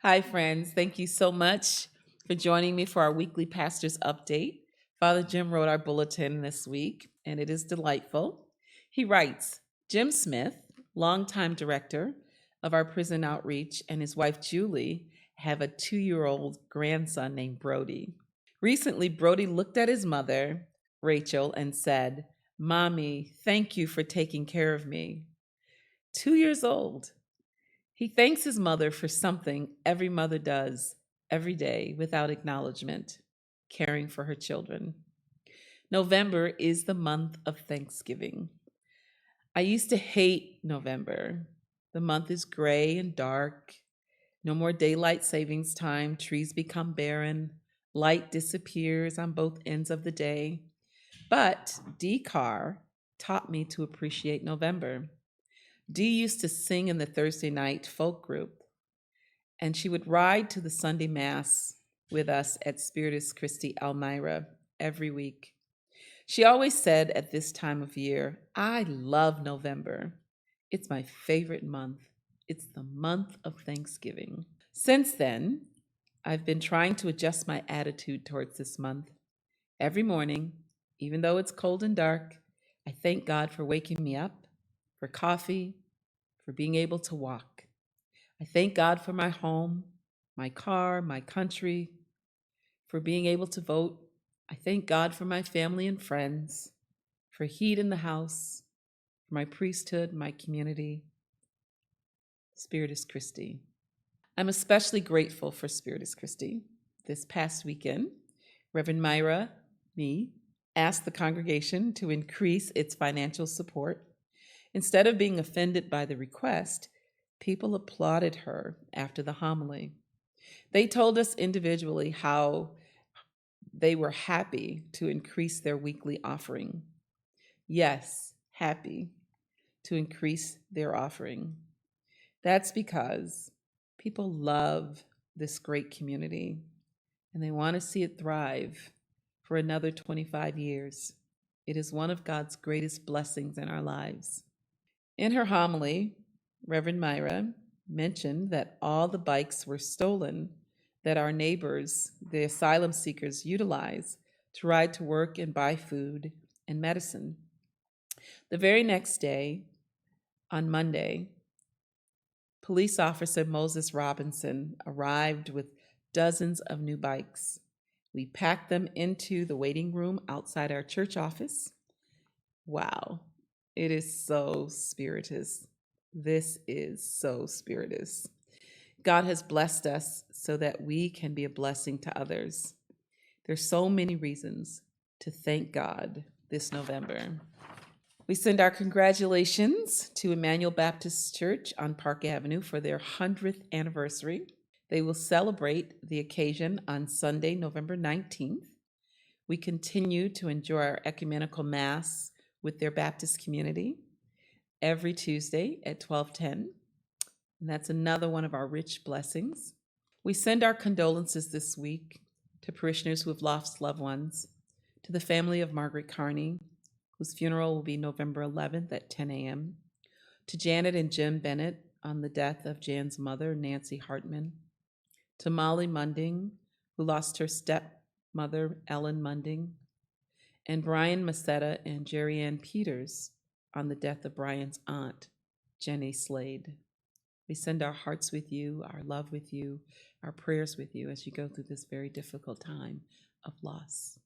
Hi, friends. Thank you so much for joining me for our weekly pastor's update. Father Jim wrote our bulletin this week, and it is delightful. He writes Jim Smith, longtime director of our prison outreach, and his wife Julie have a 2-year-old grandson named Brody. Recently, Brody looked at his mother, Rachel, and said, "Mommy, thank you for taking care of me." 2 years old. He thanks his mother for something every mother does every day without acknowledgement, caring for her children. November is the month of Thanksgiving. I used to hate November. The month is gray and dark. No more daylight savings time. Trees become barren. Light disappears on both ends of the day. But D. Carr taught me to appreciate November. Dee used to sing in the Thursday night folk group, and she would ride to the Sunday Mass with us at Spiritus Christi Elmira every week. She always said at this time of year, "I love November. It's my favorite month. It's the month of Thanksgiving." Since then, I've been trying to adjust my attitude towards this month. Every morning, even though it's cold and dark, I thank God for waking me up, for coffee, for being able to walk. I thank God for my home, my car, my country, for being able to vote. I thank God for my family and friends, for heat in the house, for my priesthood, my community. Spiritus Christi. I'm especially grateful for Spiritus Christi. This past weekend, Reverend Myra, me, asked the congregation to increase its financial support. Instead of being offended by the request, people applauded her after the homily. They told us individually how they were happy to increase their weekly offering. Yes, happy to increase their offering. That's because people love this great community and they want to see it thrive for another 25 years. It is one of God's greatest blessings in our lives. In her homily, Reverend Myra mentioned that all the bikes were stolen that our neighbors, the asylum seekers, utilize to ride to work and buy food and medicine. The very next day, on Monday, Police Officer Moses Robinson arrived with dozens of new bikes. We packed them into the waiting room outside our church office. Wow, it is so spiritus. This is so spiritus. God has blessed us so that we can be a blessing to others. There's so many reasons to thank God this November. We send our congratulations to Emmanuel Baptist Church on Park Avenue for their 100th anniversary. They will celebrate the occasion on Sunday, November 19th. We continue to enjoy our ecumenical mass with their Baptist community every Tuesday at 12:10. And that's another one of our rich blessings. We send our condolences this week to parishioners who have lost loved ones, to the family of Margaret Carney, whose funeral will be November 11th at 10 a.m., to Janet and Jim Bennett on the death of Jan's mother, Nancy Hartman, to Molly Munding, who lost her stepmother, Ellen Munding, and Brian Macetta and Jerry Ann Peters on the death of Brian's aunt, Jenny Slade. We send our hearts with you, our love with you, our prayers with you as you go through this very difficult time of loss.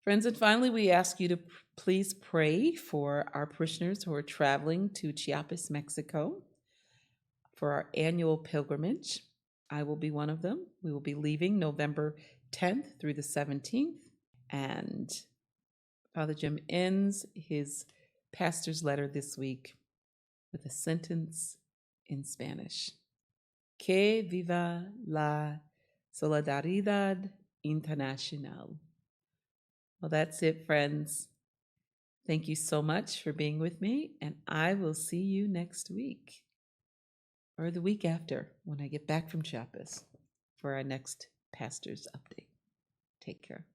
Friends, and finally, we ask you to please pray for our parishioners who are traveling to Chiapas, Mexico for our annual pilgrimage. I will be one of them. We will be leaving November 10th through the 17th. And Father Jim ends his pastor's letter this week with a sentence in Spanish. Que viva la solidaridad internacional. Well, that's it, friends. Thank you so much for being with me, and I will see you next week or the week after when I get back from Chiapas for our next pastor's update. Take care.